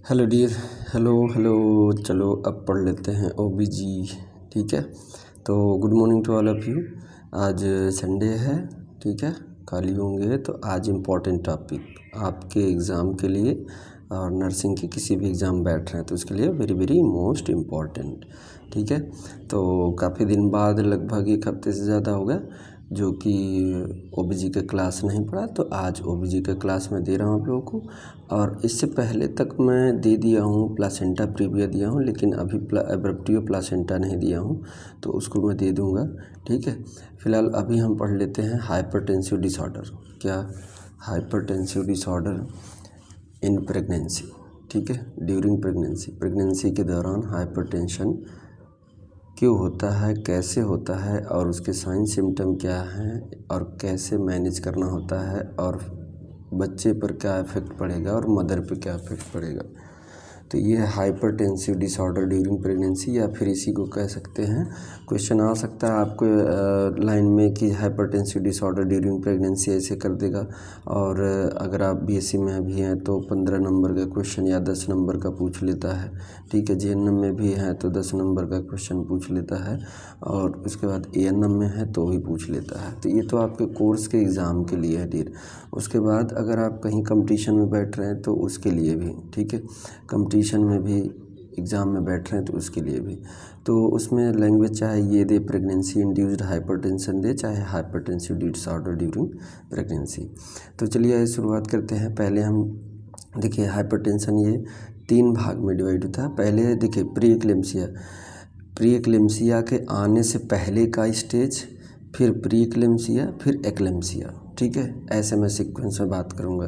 Hello dear. Hello hello. चलो अब पढ़ लेते हैं ओबीजी। ठीक है, तो good morning to all of you. आज संडे है, ठीक है, खाली होंगे तो आज इम्पोर्टेंट टॉपिक आपके एग्ज़ाम के लिए और नर्सिंग के किसी भी एग्ज़ाम बैठ रहे हैं तो उसके लिए वेरी वेरी मोस्ट इम्पॉर्टेंट। ठीक है, तो काफ़ी दिन बाद लगभग एक हफ्ते से ज़्यादा हो गया जो कि ओबीजी का क्लास नहीं पढ़ा, तो आज ओबीजी का क्लास मैं दे रहा हूँ आप लोगों को। और इससे पहले तक मैं दे दिया हूँ प्लासेंटा प्रीविया दिया हूँ, लेकिन अभी एब्रप्टियो प्लासेंटा नहीं दिया हूँ, तो उसको मैं दे दूँगा। ठीक है, फ़िलहाल अभी हम पढ़ लेते हैं हाइपरटेंसिव डिसऑर्डर। क्या? Hypertensive disorder in pregnancy. ठीक है, ड्यूरिंग प्रेगनेंसी, प्रेगनेंसी के दौरान हाइपरटेंशन क्यों होता है, कैसे होता है और उसके साइन सिम्टम क्या हैं और कैसे मैनेज करना होता है और बच्चे पर क्या इफ़ेक्ट पड़ेगा और मदर पे क्या इफ़ेक्ट पड़ेगा। तो ये है हाइपरटेंसिव डिसऑर्डर ड्यूरिंग प्रेगनेंसी, या फिर इसी को कह सकते हैं, क्वेश्चन आ सकता है आपको लाइन में कि हाइपरटेंसिव डिसऑर्डर ड्यूरिंग प्रेगनेंसी ऐसे कर देगा। और अगर आप बीएससी में भी हैं तो 15 नंबर का क्वेश्चन या 10 नंबर का पूछ लेता है। ठीक है, जीएनएम में भी है तो 10 नंबर का क्वेश्चन पूछ लेता है, और उसके बाद एएनएम में है तो भी पूछ लेता है। तो ये तो आपके कोर्स के एग्ज़ाम के लिए है डियर। उसके बाद अगर आप कहीं कंपटीशन में बैठ रहे हैं तो उसके लिए भी, ठीक है, कंपटीशन में भी एग्ज़ाम में बैठ रहे हैं तो उसके लिए भी, तो उसमें लैंग्वेज चाहे ये दे प्रेगनेंसी इंड्यूस्ड हाइपरटेंशन दे, चाहे हाइपरटेंसिव डिसऑर्डर ड्यूरिंग प्रेगनेंसी। तो चलिए शुरुआत करते हैं। पहले हम देखिए हाइपरटेंशन ये 3 भाग में डिवाइड होता है। पहले देखिए प्री एक्लेम्सिया, प्री एक्लेम्सिया के आने से पहले का स्टेज, फिर प्री एक्लेम्सिया, फिर एक्लेम्सिया। ठीक है, ऐसे मैं सीक्वेंस में बात करूँगा।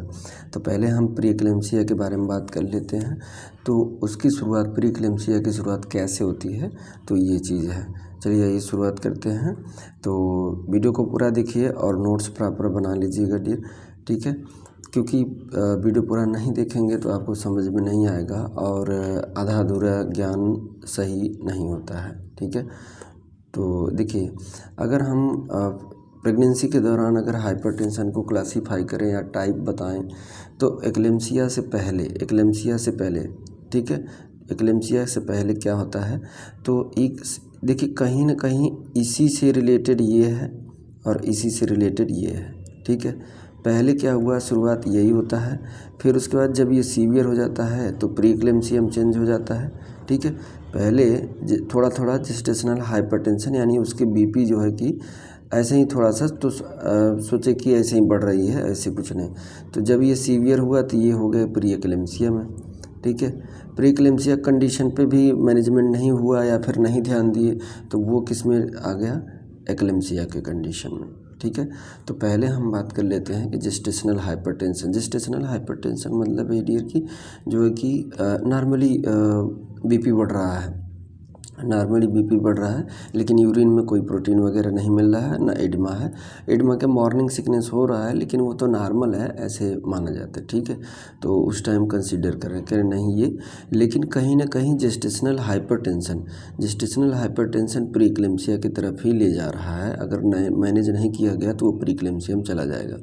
तो पहले हम प्री एक्लेम्सिया के बारे में बात कर लेते हैं। तो उसकी शुरुआत, प्री एक्लेम्सिया की शुरुआत कैसे होती है, तो ये चीज़ है। चलिए ये शुरुआत करते हैं। तो वीडियो को पूरा देखिए और नोट्स प्रॉपर बना लीजिएगा डियर। ठीक है, क्योंकि वीडियो पूरा नहीं देखेंगे तो आपको समझ में नहीं आएगा और आधा अधूरा ज्ञान सही नहीं होता है। ठीक है, तो देखिए अगर हम प्रेगनेंसी के दौरान अगर हाइपरटेंशन को क्लासीफाई करें या टाइप बताएं तो एक्लेम्सिया से पहले, एक्लेम्सिया से पहले, ठीक है, एक्लेम्सिया से पहले क्या होता है, तो एक देखिए कहीं ना कहीं इसी से रिलेटेड ये है और इसी से रिलेटेड ये है। ठीक है, पहले क्या हुआ, शुरुआत यही होता है, फिर उसके बाद जब ये सीवियर हो जाता है तो प्री एक्लेम्सियम चेंज हो जाता है। ठीक है, पहले थोड़ा थोड़ा जेस्टेशनल हाइपरटेंशन यानी उसके बीपी जो है कि ऐसे ही थोड़ा सा तो सोचे कि ऐसे ही बढ़ रही है, ऐसे कुछ नहीं। तो जब ये सीवियर हुआ तो ये हो गए प्री एक्लेम्सिया में। ठीक है, प्री एक्लेम्सिया कंडीशन पे भी मैनेजमेंट नहीं हुआ या फिर नहीं ध्यान दिए तो वो किस में आ गया, एक्लेम्सिया के कंडीशन में। ठीक है, तो पहले हम बात कर लेते हैं कि जेस्टेशनल हाइपरटेंशन। जेस्टेशनल हाइपरटेंशन मतलब है डियर की जो है कि नॉर्मली बीपी बढ़ रहा है, नॉर्मली बीपी बढ़ रहा है, लेकिन यूरिन में कोई प्रोटीन वगैरह नहीं मिल रहा है, ना एडमा है। एडमा के मॉर्निंग सिकनेस हो रहा है लेकिन वो तो नॉर्मल है ऐसे माना जाता है। ठीक है, तो उस टाइम कंसीडर करें नहीं ये, लेकिन कहीं ना कहीं gestational hypertension, gestational hypertension pre eclampsia की तरफ ही ले जा रहा है। अगर मैनेज नहीं किया गया तो वो प्री एक्लेम्सिया में चला जाएगा,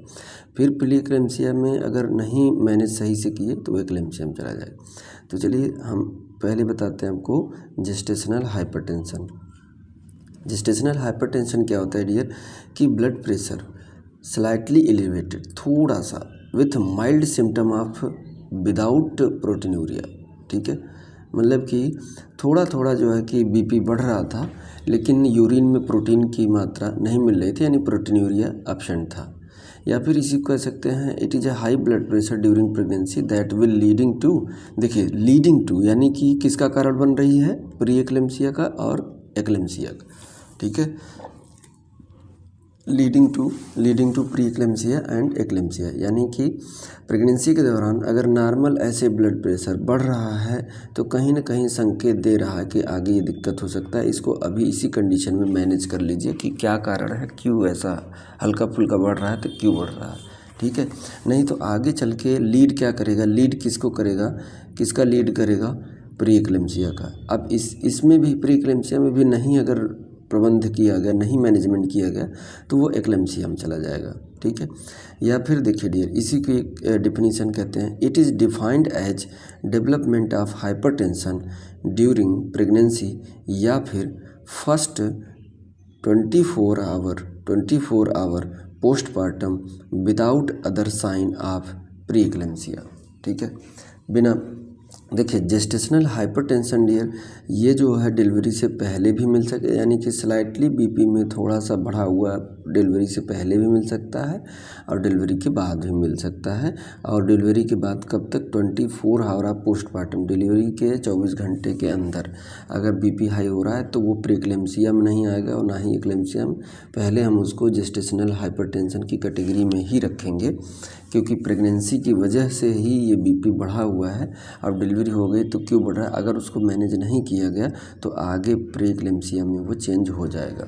फिर प्री एक्लेम्सिया में अगर नहीं मैनेज सही से किए तो एक्लेम्सिया में चला जाएगा। तो चलिए हम पहले बताते हैं आपको जेस्टेशनल हाइपरटेंशन। जेस्टेशनल हाइपरटेंशन क्या होता है डियर कि ब्लड प्रेशर स्लाइटली एलिवेटेड, थोड़ा सा, with mild symptom of without proteinuria. ठीक है, मतलब कि थोड़ा थोड़ा जो है कि बीपी बढ़ रहा था लेकिन यूरिन में प्रोटीन की मात्रा नहीं मिल रही थी, यानी प्रोटीनूरिया एब्सेंट था। या फिर इसी को कह सकते हैं it is a high blood pressure during pregnancy that will leading to, देखिए लीडिंग टू यानी कि किसका कारण बन रही है, प्री एक्लेम्सिया का और एक्लेम्सिया का। ठीक है, leading to pre eclampsia and eclampsia, यानी कि प्रेगनेंसी के दौरान अगर नॉर्मल ऐसे ब्लड प्रेशर बढ़ रहा है तो कहीं ना कहीं संकेत दे रहा है कि आगे ये दिक्कत हो सकता है। इसको अभी इसी कंडीशन में मैनेज कर लीजिए कि क्या कारण है, क्यों ऐसा हल्का फुल्का बढ़ रहा है तो क्यों बढ़ रहा है। ठीक है, नहीं तो आगे चल के लीड क्या करेगा, लीड किसको करेगा, किसका लीड करेगा, प्री एक्लेम्सिया का। अब इसमें भी प्री एक्लेम्सिया में भी नहीं अगर प्रबंध किया गया, नहीं मैनेजमेंट किया गया तो वो एक्लेम्सिया में चला जाएगा। ठीक है। या फिर देखिए डियर, इसी की एक डिफिनीशन कहते हैं, it is defined as development of hypertension during pregnancy या फिर first 24 hour postpartum without other sign of pre eclampsia. ठीक है, बिना देखिए जेस्टेशनल हाइपरटेंशन डियर, ये जो है डिलीवरी से पहले भी मिल सके, यानी कि स्लाइटली बीपी में थोड़ा सा बढ़ा हुआ डिलीवरी से पहले भी मिल सकता है और डिलीवरी के बाद भी मिल सकता है। और डिलीवरी के बाद कब तक, 24 आवर पोस्टपार्टम, डिलीवरी के 24 घंटे के अंदर अगर बीपी हाई हो रहा है तो वो प्रीक्लेम्सिया में नहीं आएगा और ना ही एक्लेम्सिया में। पहले हम उसको जेस्टेशनल हाइपरटेंशन की कैटेगरी में ही रखेंगे, क्योंकि प्रेगनेंसी की वजह से ही ये बीपी बढ़ा हुआ है। अब डिलीवरी हो गई तो क्यों बढ़ रहा है, अगर उसको मैनेज नहीं किया गया तो आगे प्रीक्लेम्सिया में वो चेंज हो जाएगा।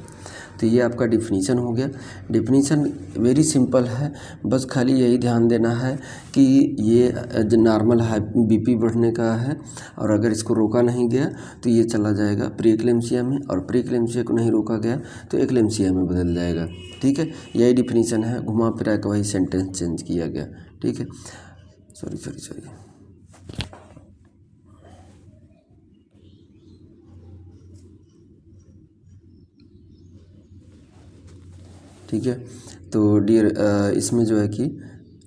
तो ये आपका डिफिनीशन हो गया। डिफिनीशन वेरी सिंपल है, बस खाली यही ध्यान देना है कि ये नॉर्मल हाई बीपी बढ़ने का है और अगर इसको रोका नहीं गया तो ये चला जाएगा प्रीक्लेम्सिया में, और प्रीक्लेम्सिया को नहीं रोका गया तो एक्लेम्सिया में बदल जाएगा। ठीक है, यही डिफिनीशन है, घुमा फिरा के वही सेंटेंस चेंज किया गया। ठीक है, सॉरी। ठीक है, तो डियर इसमें जो है कि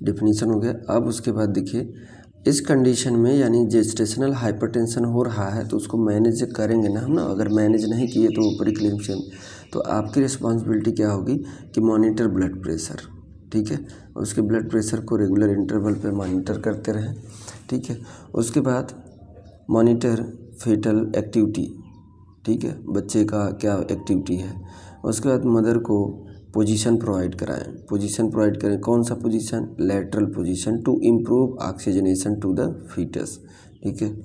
डिफिनीशन हो गया। अब उसके बाद देखिए, इस कंडीशन में यानी जेस्टेशनल हाइपरटेंशन हो रहा है तो उसको मैनेज करेंगे ना हम ना, अगर मैनेज नहीं किए तो प्रीक्लेम्सिया, तो आपकी रिस्पॉन्सिबिलिटी क्या होगी कि मॉनिटर ब्लड प्रेशर। ठीक है, उसके ब्लड प्रेशर को रेगुलर इंटरवल पे मॉनिटर करते रहें। ठीक है, उसके बाद मॉनिटर फेटल एक्टिविटी। ठीक है, बच्चे का क्या एक्टिविटी है। उसके बाद मदर को पोजीशन प्रोवाइड कराएं, पोजीशन प्रोवाइड करें, कौन सा position, lateral position, to improve oxygenation to the foetus. ठीक है,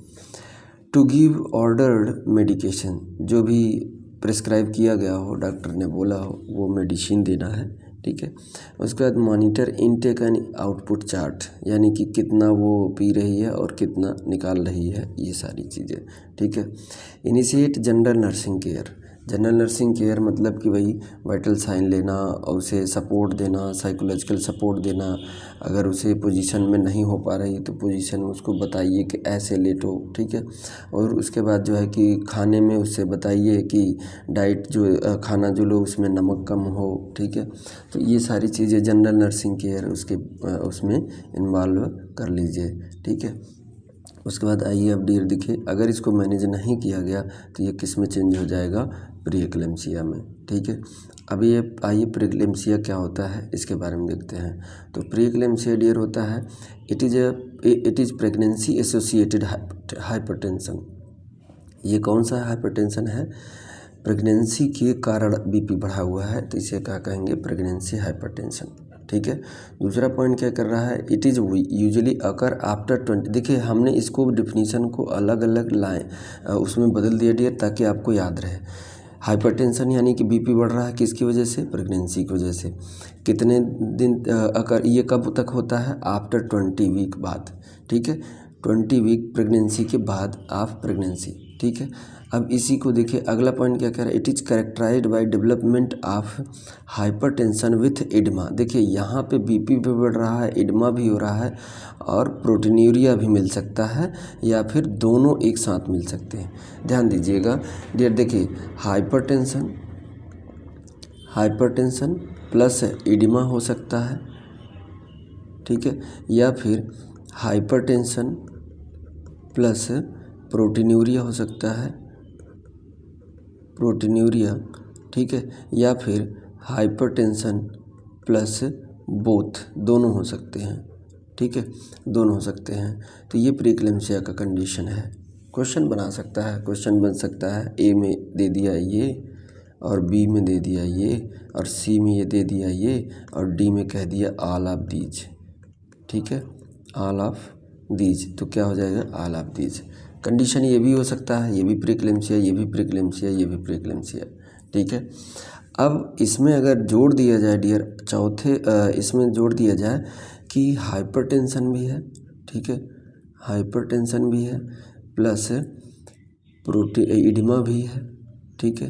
टू गिव ऑर्डर्ड मेडिकेशन, जो भी प्रिस्क्राइब किया गया हो, डॉक्टर ने बोला हो वो मेडिसिन देना है। ठीक है, उसके बाद monitor intake and output chart, यानी कि कितना वो पी रही है और कितना निकाल रही है, ये सारी चीज़ें। ठीक है, initiate general nursing care, general nursing care मतलब कि वही वाइटल साइन लेना और उसे सपोर्ट देना, साइकोलॉजिकल सपोर्ट देना। अगर उसे पोजीशन में नहीं हो पा रही तो पोजीशन उसको बताइए कि ऐसे लेटो। ठीक है, और उसके बाद जो है कि खाने में उससे बताइए कि डाइट जो खाना जो लो उसमें नमक कम हो। ठीक है, तो ये सारी चीज़ें जनरल नर्सिंग केयर उसके उसमें इन्वॉल्व कर लीजिए। ठीक है, उसके बाद आइए अब डियर देखिए, अगर इसको मैनेज नहीं किया गया तो ये किस में चेंज हो जाएगा, प्री एक्लेम्सिया में। ठीक है, अब ये आइए प्री एक्लेम्सिया क्या होता है इसके बारे में देखते हैं। तो प्री एक्लेम्सिया डियर होता है, it is pregnancy associated hypertension. ये कौन सा हाइपरटेंशन है, प्रेगनेंसी के कारण बीपी बढ़ा हुआ है तो इसे क्या कहेंगे, प्रेगनेंसी हाइपरटेंशन। ठीक है, दूसरा पॉइंट क्या कर रहा है, it is usually occur after 20। देखिए हमने इसको डिफिनीशन को अलग अलग लाए, उसमें बदल दिया डियर ताकि आपको याद रहे। हाइपरटेंशन यानी कि बीपी बढ़ रहा है किसकी वजह से, प्रेगनेंसी की वजह से। कितने दिन अकर, ये कब तक होता है, आफ्टर 20 वीक बाद। ठीक है, 20 वीक प्रेगनेंसी के बाद ऑफ प्रेगनेंसी। ठीक है, अब इसी को देखिए अगला पॉइंट क्या कह रहा है, it is characterised by development of hypertension with oedema. देखिए यहाँ पे बीपी भी बढ़ रहा है, एडिमा भी हो रहा है और प्रोटीन्यूरिया भी मिल सकता है या फिर दोनों एक साथ मिल सकते हैं। ध्यान दीजिएगा डियर, देखिए हाइपरटेंशन प्लस एडिमा हो सकता है। ठीक है, या फिर हाइपरटेंशन प्लस प्रोटीन्यूरिया हो सकता है, प्रोटीन्यूरिया। ठीक है, या फिर हाइपरटेंशन प्लस बोथ, दोनों हो सकते हैं। ठीक है, दोनों हो सकते हैं। तो ये प्रीक्लेम्सिया का कंडीशन है। क्वेश्चन बना सकता है, क्वेश्चन बन सकता है, ए में दे दिया ये और बी में दे दिया ये और सी में ये दे दिया ये और डी में कह दिया ऑल ऑफ दीज। ठीक है, ऑल ऑफ दीज, तो क्या हो जाएगा, ऑल ऑफ दीज। कंडीशन ये भी हो सकता है, ये भी प्रीक्लेम्सिया, ये भी प्रीक्लेम्सिया, ये भी प्रीक्लेम्सिया। ठीक है, अब इसमें अगर जोड़ दिया जाए डियर, चौथे इसमें जोड़ दिया जाए कि हाइपरटेंशन भी है। ठीक है, हाइपरटेंशन भी है प्लस एडिमा भी है। ठीक है,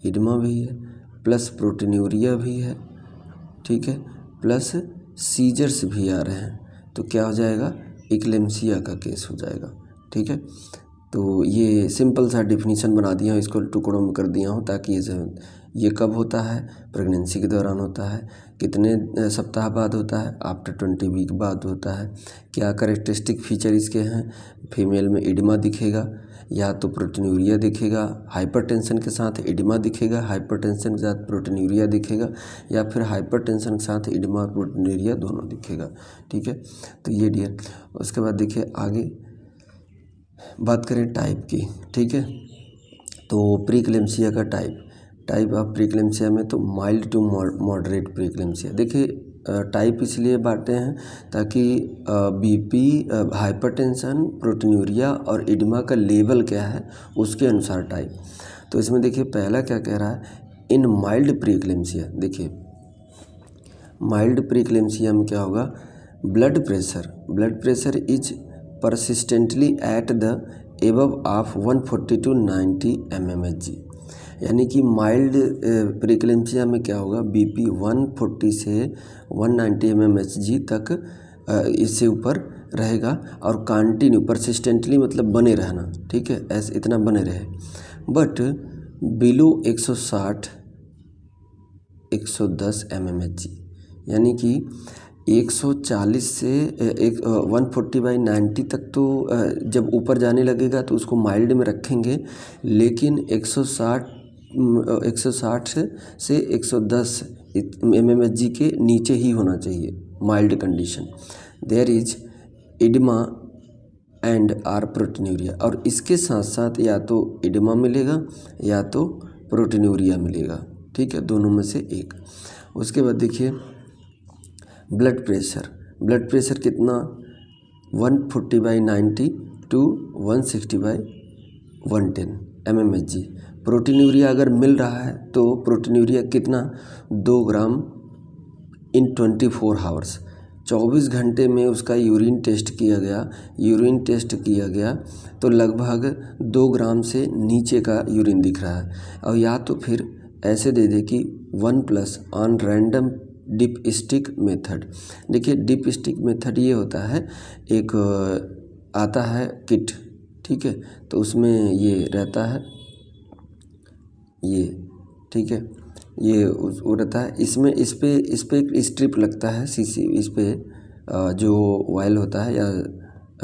एडिमा भी है प्लस प्रोटीन्यूरिया भी है। ठीक है, प्लस सीजर्स भी आ रहे हैं, तो क्या हो जाएगा, इक्लेम्सिया का केस हो जाएगा। ठीक है, तो ये सिंपल सा डिफिनीशन बना दिया हूँ, इसको टुकड़ों में कर दिया हूँ ताकि ये कब होता है, प्रेगनेंसी के दौरान होता है, कितने सप्ताह बाद होता है, आफ्टर 20 वीक बाद होता है, क्या करेक्टरिस्टिक फीचर इसके हैं, फीमेल में एडिमा दिखेगा या तो प्रोटीनूरिया दिखेगा, हाइपरटेंशन के साथ एडिमा दिखेगा, हाइपरटेंशन के साथ प्रोटीनूरिया दिखेगा, या फिर हाइपरटेंशन के साथ एडिमा और प्रोटीनूरिया दोनों दिखेगा। ठीक है, तो ये डियर। उसके बाद देखिए आगे बात करें टाइप की। ठीक है, तो प्रीक्लेम्सिया का टाइप ऑफ प्रीक्लेम्सिया में तो माइल्ड टू मॉडरेट प्रीक्लेम्सिया। देखिए टाइप इसलिए बांटे हैं ताकि बीपी, हाइपरटेंशन, प्रोटीनूरिया और एडिमा का लेवल क्या है उसके अनुसार टाइप। तो इसमें देखिए पहला क्या कह रहा है, इन माइल्ड प्रीक्लेम्सिया। देखिए माइल्ड प्रीक्लेम्सिया में क्या होगा, blood pressure is persistently at the above of 140 to 90 mmHg। यानी कि माइल्ड प्रीक्लेम्सिया में क्या होगा, बीपी 140 से 190 mmHg तक इससे ऊपर रहेगा और कंटिन्यू परसिस्टेंटली मतलब बने रहना। ठीक है, ऐसे इतना बने रहे, बट बिलो 160 110 mmHg, यानी कि 140 से 140/90 तक तो जब ऊपर जाने लगेगा तो उसको माइल्ड में रखेंगे, लेकिन 160 से 110 mmHg के नीचे ही होना चाहिए mild condition. There is oedema and are proteinuria, और इसके साथ साथ या तो एडिमा मिलेगा या तो प्रोटीनूरिया मिलेगा। ठीक है, दोनों में से एक। उसके बाद देखिए ब्लड प्रेशर कितना, 140/90 to 160/110 mmHg। प्रोटीनूरिया अगर मिल रहा है तो प्रोटीनूरिया कितना, 2 ग्राम इन 24 आवर्स। 24 घंटे में उसका यूरिन टेस्ट किया गया तो लगभग 2 ग्राम से नीचे का यूरिन दिख रहा है। और या तो फिर ऐसे दे दे कि 1+ on random dip stick method. देखिए डिप स्टिक मेथड ये होता है, एक आता है किट। ठीक है, तो उसमें ये रहता है, ये ठीक है, ये वो रहता है, इसमें इस पे एक स्ट्रिप लगता है सीसी, इस पे जो ऑयल होता है या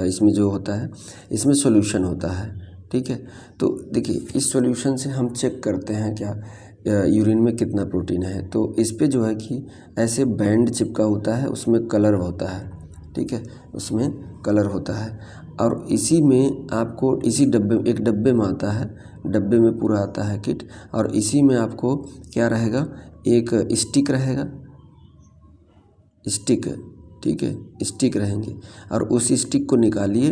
इसमें जो होता है, इसमें सॉल्यूशन होता है। ठीक है, तो देखिए इस सॉल्यूशन से हम चेक करते हैं क्या यूरिन में कितना प्रोटीन है। तो इस पे जो है कि ऐसे बैंड चिपका होता है, उसमें कलर होता है। ठीक है, उसमें कलर होता है और इसी में आपको इसी डब्बे, एक डब्बे में आता है, डब्बे में पूरा आता है किट, और इसी में आपको क्या रहेगा, एक स्टिक रहेगा, स्टिक। ठीक है, स्टिक रहेंगे और उस स्टिक को निकालने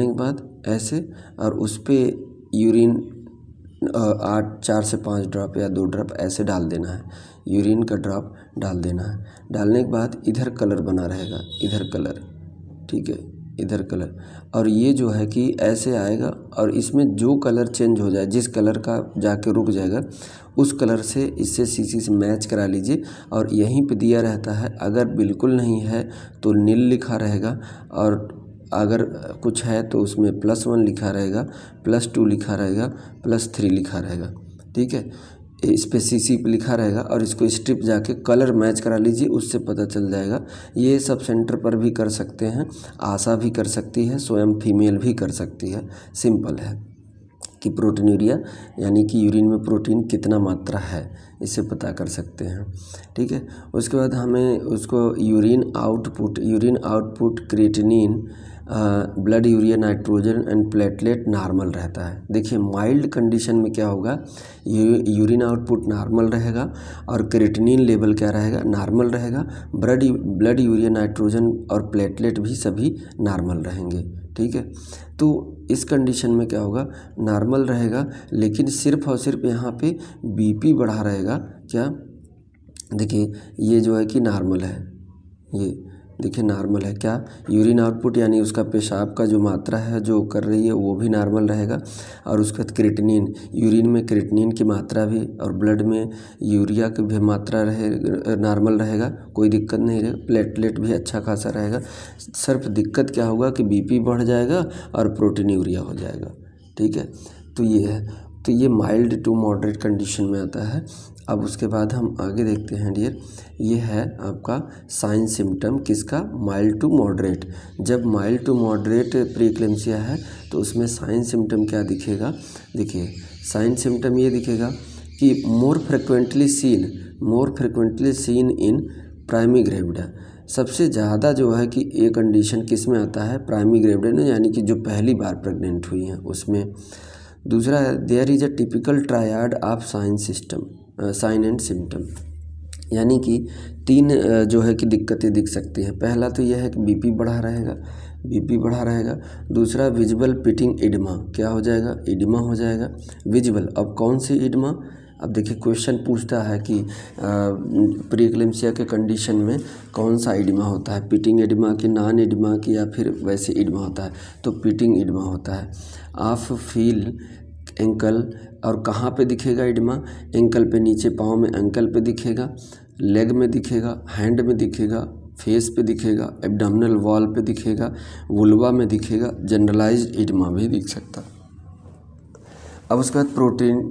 के बाद ऐसे, और उस पर यूरिन 4 से 5 ड्रॉप या 2 ड्रॉप ऐसे डाल देना है, यूरिन का ड्रॉप डाल देना है। डालने के बाद इधर कलर बना रहेगा, इधर कलर। ठीक है, इधर कलर, और ये जो है कि ऐसे आएगा और इसमें जो कलर चेंज हो जाए, जिस कलर का जाके रुक जाएगा उस कलर से इससे सीसी से मैच करा लीजिए। और यहीं पे दिया रहता है, अगर बिल्कुल नहीं है तो नील लिखा रहेगा, और अगर कुछ है तो उसमें +1 लिखा रहेगा, +2 लिखा रहेगा, +3 लिखा रहेगा। ठीक है, इस पे सीसी पे लिखा रहेगा और इसको स्ट्रिप जाके कलर मैच करा लीजिए, उससे पता चल जाएगा। ये सब सेंटर पर भी कर सकते हैं, आशा भी कर सकती है, स्वयं फीमेल भी कर सकती है। सिंपल है कि प्रोटीनूरिया यानी कि यूरिन में प्रोटीन कितना मात्रा है, इसे पता कर सकते हैं। ठीक है, उसके बाद हमें उसको urine output creatinine, blood urea nitrogen and platelet normal रहता है। देखिए माइल्ड कंडीशन में क्या होगा, यूरिन आउटपुट नॉर्मल रहेगा और क्रिएटिनिन लेवल क्या रहेगा, नॉर्मल रहेगा। ब्लड यूरिया नाइट्रोजन और प्लेटलेट भी सभी नॉर्मल रहेंगे। ठीक है, तो इस कंडीशन में क्या होगा, नॉर्मल रहेगा, लेकिन सिर्फ और सिर्फ यहाँ पे बीपी बढ़ा रहेगा। क्या, देखिए ये जो है कि नॉर्मल है, ये देखिए नॉर्मल है। क्या यूरिन आउटपुट यानी उसका पेशाब का जो मात्रा है जो कर रही है वो भी नॉर्मल रहेगा। और उसके बाद क्रिएटिनिन, यूरिन में क्रिएटिनिन की मात्रा भी और ब्लड में यूरिया की भी मात्रा नॉर्मल रहेगा, कोई दिक्कत नहीं रहेगा। प्लेटलेट भी अच्छा खासा रहेगा। सिर्फ दिक्कत क्या होगा कि बीपी बढ़ जाएगा और प्रोटीनूरिया हो जाएगा, ठीक है। तो ये है, तो ये माइल्ड टू मॉडरेट कंडीशन में आता है। अब उसके बाद हम आगे देखते हैं डियर, ये है आपका साइन सिम्टम किसका, माइल्ड टू मॉडरेट। जब माइल्ड टू मॉडरेट प्रीक्लेम्सिया है तो उसमें साइन सिम्टम क्या दिखेगा, देखिए साइन सिम्टम ये दिखेगा कि more frequently seen in primary gravida. सबसे ज़्यादा जो है कि ये कंडीशन किस में आता है, प्राइमरी ग्रेविडा में, यानी कि जो पहली बार प्रेग्नेंट हुई हैं उसमें। दूसरा है there is a typical triad of sign and symptom, यानी कि 3 जो है कि दिक्कतें दिख सकती हैं। पहला तो यह है कि बीपी बढ़ा रहेगा। दूसरा विजिबल पिटिंग इडमा, क्या हो जाएगा, इडमा हो जाएगा विजिबल। अब कौन सी इडमा, अब देखिए क्वेश्चन पूछता है कि प्रीक्लेम्सिया के कंडीशन में कौन सा इडमा होता है, पिटिंग इडमा की, नॉन इडमा की, या फिर वैसे इडमा होता है, तो पिटिंग इडमा होता है। आप फील एंकल, और कहाँ पे दिखेगा इडमा, एंकल पे, नीचे पाँव में एंकल पे दिखेगा, लेग में दिखेगा, हैंड में दिखेगा, फेस पे दिखेगा, एब्डोमिनल वॉल पे दिखेगा, वुल्वा में दिखेगा, जनरलाइज्ड इडमा भी दिख सकता है। अब उसके बाद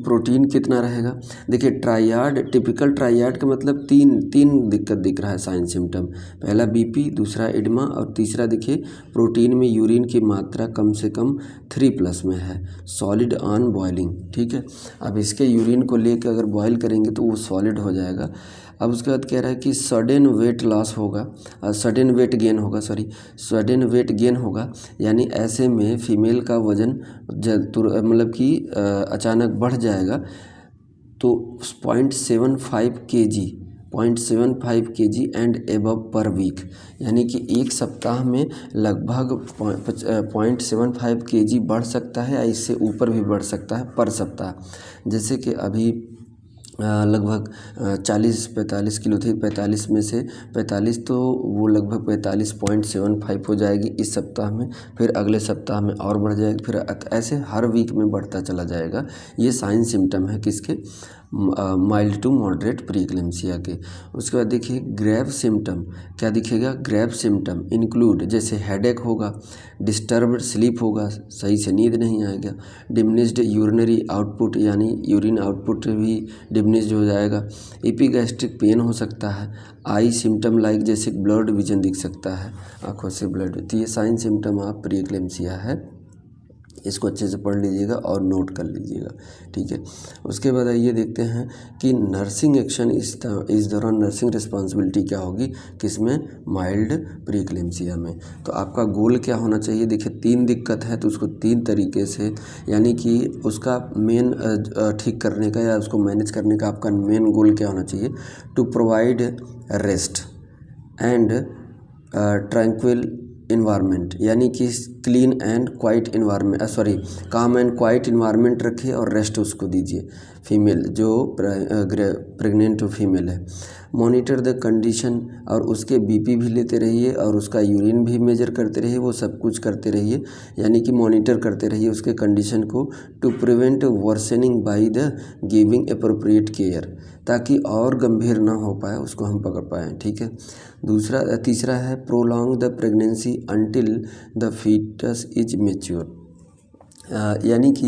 प्रोटीन कितना रहेगा, देखिए ट्रायड, टिपिकल ट्रायड का मतलब तीन दिक्कत दिख रहा है साइन सिम्टम। पहला बीपी, दूसरा इडमा, और तीसरा देखिए प्रोटीन में यूरिन की मात्रा कम से कम 3+ में है, सॉलिड ऑन बॉइलिंग, ठीक है। अब इसके यूरिन को लेकर अगर बॉयल करेंगे तो वो सॉलिड हो जाएगा। अब उसके बाद कह रहा है कि सडन वेट गेन होगा, यानी ऐसे में फीमेल का वज़न मतलब कि अचानक बढ़ जाएगा, तो 0.75 kg and above per week, यानी कि एक सप्ताह में लगभग 0.75 kg बढ़ सकता है या इससे ऊपर भी बढ़ सकता है पर सप्ताह। जैसे कि अभी लगभग 40-45 किलो थी, 45 में से 45 तो वो लगभग 45.75 हो जाएगी इस सप्ताह में, फिर अगले सप्ताह में और बढ़ जाएगी, फिर ऐसे हर वीक में बढ़ता चला जाएगा। ये साइन सिम्टम है किसके, माइल्ड टू मॉडरेट प्रीक्लेम्सिया के। उसके बाद देखिए ग्रेव सिम्टम क्या दिखेगा, ग्रेव सिम्टम इंक्लूड, जैसे हेडेक होगा, डिस्टर्ब्ड स्लीप होगा, सही से नींद नहीं आएगा, डिमिनिश्ड यूरिनरी आउटपुट, यानी यूरिन आउटपुट भी डिमिनिश्ड हो जाएगा, एपिगैस्ट्रिक पेन हो सकता है, आई सिम्टम लाइक जैसे ब्लड विजन दिख सकता है, आँखों से ब्लड। तो ये साइन सिम्टम ऑफ प्रीक्लेम्सिया है, इसको अच्छे से पढ़ लीजिएगा और नोट कर लीजिएगा, ठीक है। उसके बाद ये देखते हैं कि नर्सिंग एक्शन, इस दौरान नर्सिंग रिस्पॉन्सिबिलिटी क्या होगी, किसमें, माइल्ड प्रीक्लेम्सिया में। तो आपका गोल क्या होना चाहिए, देखिए 3 दिक्कत है तो उसको 3 तरीके से, यानी कि उसका मेन ठीक करने का या उसको मैनेज करने का आपका मेन गोल क्या होना चाहिए, to provide rest and tranquil environment, यानी कि clean and quiet environment, calm and quiet environment रखिए और रेस्ट उसको दीजिए, फीमेल जो प्रेग्नेंट फीमेल है। मॉनिटर द कंडीशन, और उसके बीपी भी लेते रहिए और उसका यूरिन भी मेजर करते रहिए, वो सब कुछ करते रहिए, यानी कि मॉनिटर करते रहिए उसके कंडीशन को, to prevent worsening by the giving appropriate care, ताकि और गंभीर ना हो पाए, उसको हम पकड़ पाएँ, ठीक है। तीसरा है prolong the pregnancy until the foetus is mature, यानी कि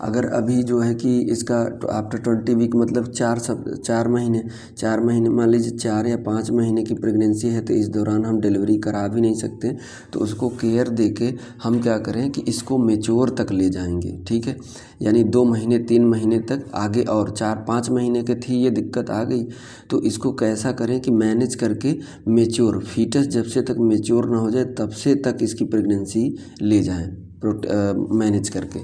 अगर अभी जो है कि इसका आफ्टर 20 वीक मतलब 4 महीने मान लीजिए 4 या 5 महीने की प्रेगनेंसी है, तो इस दौरान हम डिलीवरी करा भी नहीं सकते, तो उसको केयर देके हम क्या करें कि इसको मेच्योर तक ले जाएंगे, ठीक है। यानी 2 महीने 3 महीने तक आगे, और 4-5 महीने के थी ये दिक्कत आ गई, तो इसको कैसा करें कि मैनेज करके मेच्योर, फीटस जब से तक मेच्योर ना हो जाए तब से तक इसकी प्रेगनेंसी ले जाएं मैनेज करके।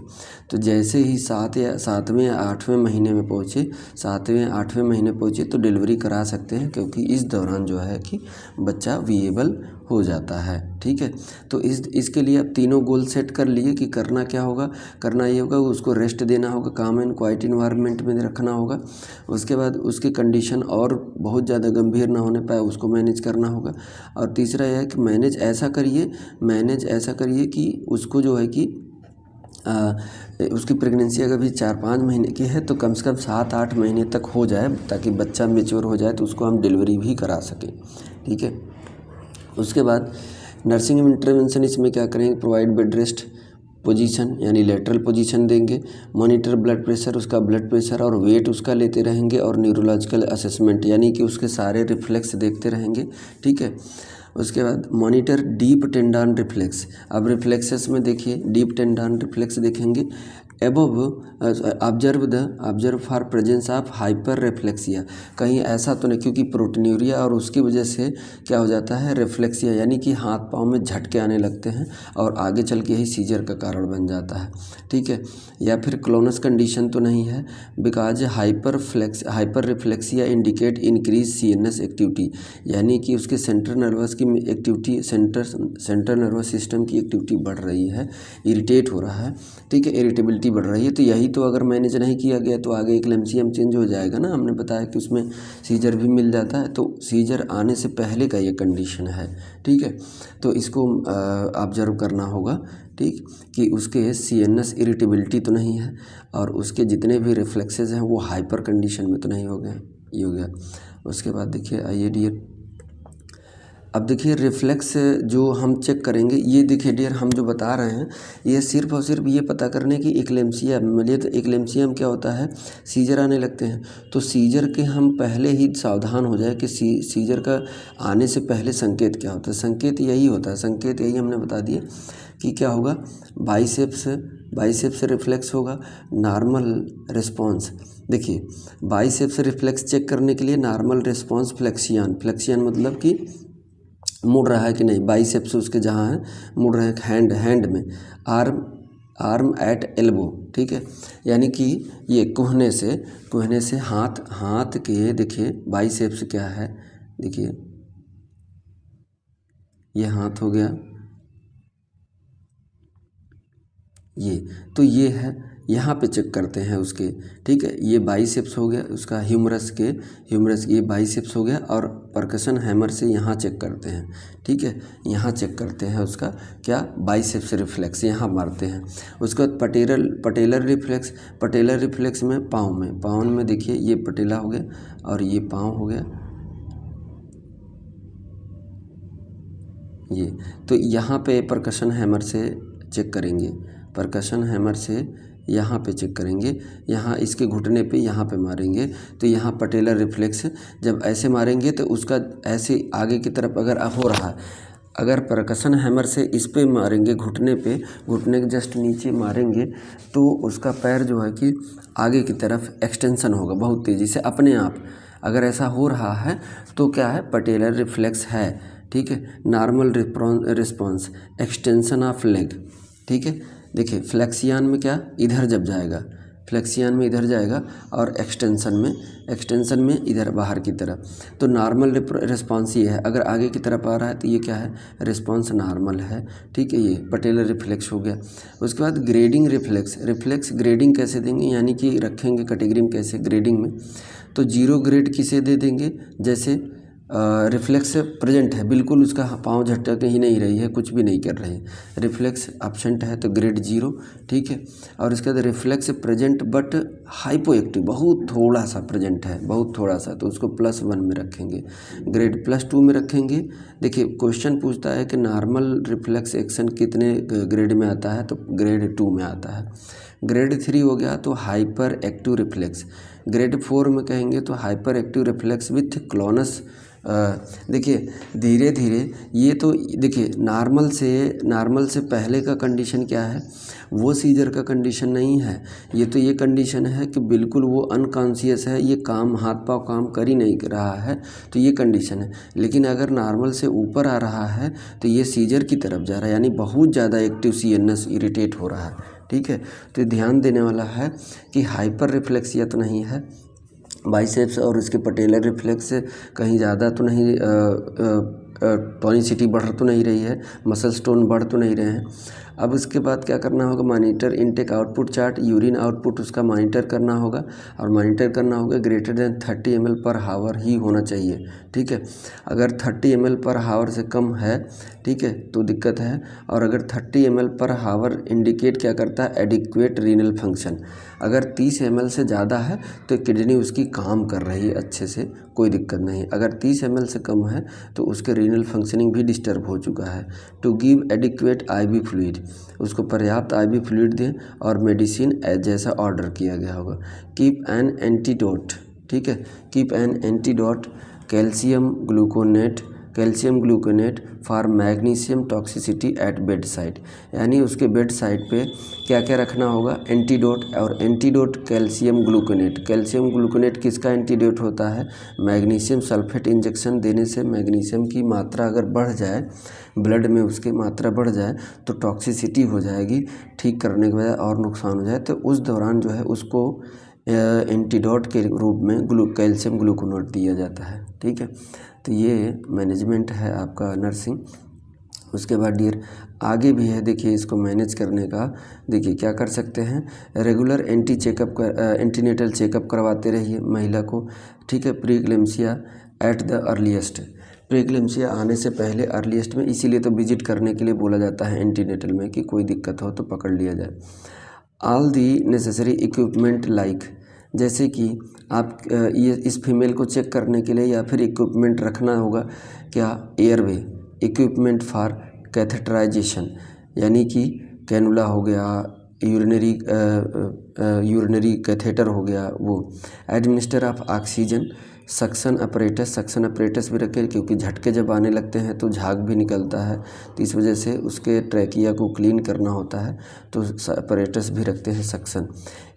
तो जैसे ही 7वें या 8वें महीने में पहुँचे, 7वें 8वें महीने पहुँचे तो डिलीवरी करा सकते हैं, क्योंकि इस दौरान जो है कि बच्चा विएबल हो जाता है। ठीक है, तो इसके लिए अब तीनों गोल सेट कर लिए कि करना क्या होगा। करना ये होगा उसको रेस्ट देना होगा, काम एंड क्वाइट इन्वायरमेंट में रखना होगा। उसके बाद उसकी कंडीशन और बहुत ज़्यादा गंभीर ना होने पाए उसको मैनेज करना होगा। और तीसरा यह है कि मैनेज ऐसा करिए कि उसको जो है कि उसकी प्रेगनेंसी अगर भी 4-5 महीने की है तो कम से कम 7-8 महीने तक हो जाए, ताकि बच्चा मैच्योर हो जाए तो उसको हम डिलीवरी भी करा सकें। ठीक है, उसके बाद नर्सिंग इंटरवेंशन इसमें क्या करेंगे, प्रोवाइड बेड रेस्ट पोजीशन यानी लेटरल पोजीशन देंगे, मॉनिटर ब्लड प्रेशर, उसका ब्लड प्रेशर और वेट उसका लेते रहेंगे, और न्यूरोलॉजिकल असेसमेंट यानी कि उसके सारे रिफ्लेक्स देखते रहेंगे। ठीक है, उसके बाद मॉनिटर डीप टेंडान रिफ्लेक्स। अब रिफ्लेक्सेस में देखिए डीप टेंडान रिफ्लेक्स देखेंगे। Above observe for presence of hyper reflexia, कहीं ऐसा तो नहीं, क्योंकि प्रोटीन्यूरिया और उसकी वजह से क्या हो जाता है रिफ्लेक्सिया, यानी कि हाथ पाँव में झटके आने लगते हैं और आगे चल के ही सीजर का कारण बन जाता है। ठीक है, या फिर क्लोनस कंडीशन तो नहीं है, because hyper reflexia indicate increase CNS activity, यानी कि उसके सेंट्रल नर्वस की एक्टिविटी, सेंट्रल नर्वस सिस्टम की एक्टिविटी बढ़ रही है, इरिटेट हो रहा है। ठीक है, इरिटेबिलिटी बढ़ रही है। तो यही तो अगर मैनेज नहीं किया गया तो आगे एक्लेम्सियम चेंज हो जाएगा ना। हमने बताया कि उसमें सीजर भी मिल जाता है, तो सीजर आने से पहले का ये कंडीशन है। ठीक है, तो इसको ऑब्जर्व करना होगा। ठीक, कि उसके CNS इरिटेबिलिटी तो नहीं है और उसके जितने भी रिफ्लेक्सेस हैं वो हाइपर कंडीशन में तो नहीं हो गए। ये हो गया। उसके बाद देखिए आइए डियर, अब देखिए रिफ्लेक्स जो हम चेक करेंगे, ये देखिए डियर हम जो बता रहे हैं ये सिर्फ और सिर्फ ये पता करने की एक्लेम्सिया मिली है। तो एक्लेम्सिया में क्या होता है, सीजर आने लगते हैं, तो सीजर के हम पहले ही सावधान हो जाए कि सीजर का आने से पहले संकेत क्या होता है। संकेत यही होता है, संकेत यही हमने बता दिया कि क्या होगा, बाइसेप्स रिफ्लेक्स होगा, नॉर्मल रिस्पॉन्स। देखिए बाइसेप्स रिफ्लेक्स चेक करने के लिए नॉर्मल रिस्पॉन्स फ्लेक्सियन मतलब कि मुड़ रहा है कि नहीं, बाइसेप्स उसके जहाँ है मुड़ रहे हैं हैंड में, आर्म एट एल्बो। ठीक है, यानी कि ये कोहने से हाथ के देखिए बाइसेप्स क्या है, देखिए ये हाथ हो गया, ये तो ये है, यहाँ पे चेक करते हैं उसके। ठीक है, ये बाइसेप्स हो गया उसका, ह्यूमरस ये बाइसेप्स हो गया, और परकशन हैमर से यहाँ चेक करते हैं। ठीक है, यहाँ चेक करते हैं उसका क्या, बाइसेप्स रिफ्लेक्स यहाँ मारते हैं। उसके बाद पटेलर रिफ्लेक्स में पाँव में देखिए ये पटेला हो गया और ये पाँव हो गया, ये तो यहाँ पे परकशन हैमर से चेक करेंगे, परकशन हैमर से यहाँ पे चेक करेंगे, यहाँ इसके घुटने पे यहाँ पे मारेंगे, तो यहाँ पटेलर रिफ्लेक्स जब ऐसे मारेंगे तो उसका ऐसे आगे की तरफ अगर हो रहा है, अगर परकशन हैमर से इस पे मारेंगे घुटने के जस्ट नीचे मारेंगे तो उसका पैर जो है कि आगे की तरफ एक्सटेंशन होगा बहुत तेज़ी से अपने आप। अगर ऐसा हो रहा है तो क्या है, पटेलर रिफ्लेक्स है। ठीक है, normal response, extension of leg. ठीक है, देखिए फ्लेक्सियन में क्या, इधर जब जाएगा, फ्लेक्सियन में इधर जाएगा और एक्सटेंशन में इधर बाहर की तरफ, तो नॉर्मल रिस्पॉन्स ये है। अगर आगे की तरफ आ रहा है तो ये क्या है, रिस्पॉन्स नॉर्मल है। ठीक है, ये पटेलर रिफ्लेक्स हो गया। उसके बाद ग्रेडिंग रिफ्लेक्स ग्रेडिंग कैसे देंगे, यानी कि रखेंगे कैटेगरी में कैसे, ग्रेडिंग में तो 0 ग्रेड किसे दे देंगे, जैसे रिफ्लेक्स प्रेजेंट है, बिल्कुल उसका पाँव झटक ही नहीं रही है, कुछ भी नहीं कर रहे हैं, रिफ्लेक्स एब्सेंट है तो ग्रेड 0। ठीक है, और इसके बाद reflex present but hypo active, बहुत थोड़ा सा प्रेजेंट है, बहुत थोड़ा सा, तो उसको +1 में रखेंगे, ग्रेड +2 में रखेंगे। देखिए क्वेश्चन पूछता है कि नॉर्मल रिफ्लेक्स एक्शन कितने ग्रेड में आता है, तो ग्रेड 2 में आता है। ग्रेड 3 हो गया तो हाइपर एक्टिव रिफ्लेक्स। ग्रेड 4 में कहेंगे तो hyper active reflex with GLONASS. देखिए धीरे धीरे ये तो देखिए नॉर्मल से पहले का कंडीशन क्या है, वो सीजर का कंडीशन नहीं है, ये तो ये कंडीशन है कि बिल्कुल वो अनकॉन्शियस है, ये हाथ पाँव काम कर ही नहीं रहा है, तो ये कंडीशन है। लेकिन अगर नॉर्मल से ऊपर आ रहा है तो ये सीजर की तरफ जा रहा है, यानी बहुत ज़्यादा एक्टिव CNS इरिटेट हो रहा है। ठीक है, तो ध्यान देने वाला है कि हाइपर रिफ्लेक्सिया तो नहीं है, बाइसेप्स और उसके पटेलर रिफ्लेक्स कहीं ज़्यादा तो नहीं टॉनिसिटी बढ़ तो नहीं रही है, मसल स्टोन बढ़ तो नहीं रहे हैं। अब उसके बाद क्या करना होगा, monitor intake output chart, urine output उसका मॉनिटर करना होगा और मॉनिटर करना होगा ग्रेटर देन 30 ml पर हावर ही होना चाहिए, ठीक है। अगर 30 ml पर हावर से कम है, ठीक है, तो दिक्कत है। और अगर 30 ml पर हावर इंडिकेट क्या करता है, एडिक्वेट रीनल फंक्शन। अगर 30 ml से ज़्यादा है तो किडनी उसकी काम कर रही है अच्छे से, कोई दिक्कत नहीं। अगर 30 ml से कम है तो उसके रीनल फंक्शनिंग भी डिस्टर्ब हो चुका है। To give adequate IV fluid, उसको पर्याप्त IV फ्लूइड दें और मेडिसिन जैसा ऑर्डर किया गया होगा। कीप एन एंटीडोट, ठीक है, keep an antidote calcium gluconate for magnesium toxicity at bed side, यानी उसके बेड साइड पे क्या क्या रखना होगा, एंटीडोट। और एंटीडोट कैल्शियम ग्लूकोनेट किसका एंटीडोट होता है, मैग्नीशियम सल्फेट इंजेक्शन देने से मैग्नीशियम की मात्रा अगर बढ़ जाए, ब्लड में उसकी मात्रा बढ़ जाए तो टॉक्सिसिटी हो जाएगी, ठीक करने के बजाय और नुकसान हो जाए, तो उस दौरान जो है उसको एंटीडोट के रूप में कैल्शियम ग्लूकोनेट दिया जाता है, ठीक है। तो ये मैनेजमेंट है आपका नर्सिंग। उसके बाद डियर आगे भी है, देखिए इसको मैनेज करने का, देखिए क्या कर सकते हैं, रेगुलर एंटीनेटल चेकअप करवाते रहिए महिला को, ठीक है। Pre-eclampsia at the earliest, pre-eclampsia आने से पहले अर्लीस्ट में, इसीलिए तो विजिट करने के लिए बोला जाता है एंटीनेटल में कि कोई दिक्कत हो तो पकड़ लिया जाए। All the necessary equipment like, जैसे कि आप ये इस फीमेल को चेक करने के लिए या फिर इक्विपमेंट रखना होगा, क्या, एयरवे इक्विपमेंट फॉर कैथेटराइजेशन, यानी कि कैनुला हो गया, यूरिनरी कैथेटर हो गया वो, administer of oxygen, suction apparatus भी रखें, क्योंकि झटके जब आने लगते हैं तो झाग भी निकलता है, तो इस वजह से उसके ट्रैकिया को क्लीन करना होता है, तो अपरेटस भी रखते हैं, suction.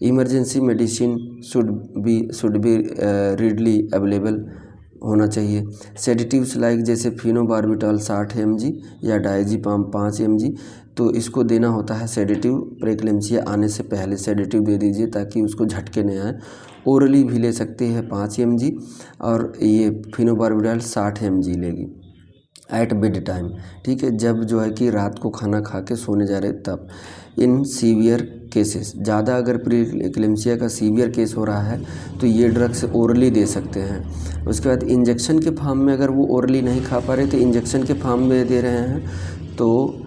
Emergency medicine should be readily available होना चाहिए। सेडेटिव्स लाइक जैसे फिनोबार्बिटॉल 60 mg या डायजीपाम 5 mg, तो इसको देना होता है सेडेटिव, प्रेक्लेम्सिया आने से पहले सेडेटिव दे दीजिए ताकि उसको झटके नहीं आए। ओरली भी ले सकते हैं 5 mg, और ये फिनोबार्बिटॉल 60 mg लेगी एट बेड टाइम, ठीक है, जब जो है कि रात को खाना खा के सोने जा रहे तब। इन सीवियर केसेस, ज़्यादा अगर प्रीक्लेम्सिया का सीवियर केस हो रहा है तो ये ड्रग्स ओरली दे सकते हैं। उसके बाद इंजेक्शन के फॉर्म में, अगर वो ओरली नहीं खा पा रहे तो इंजेक्शन के फॉर्म में दे रहे हैं, तो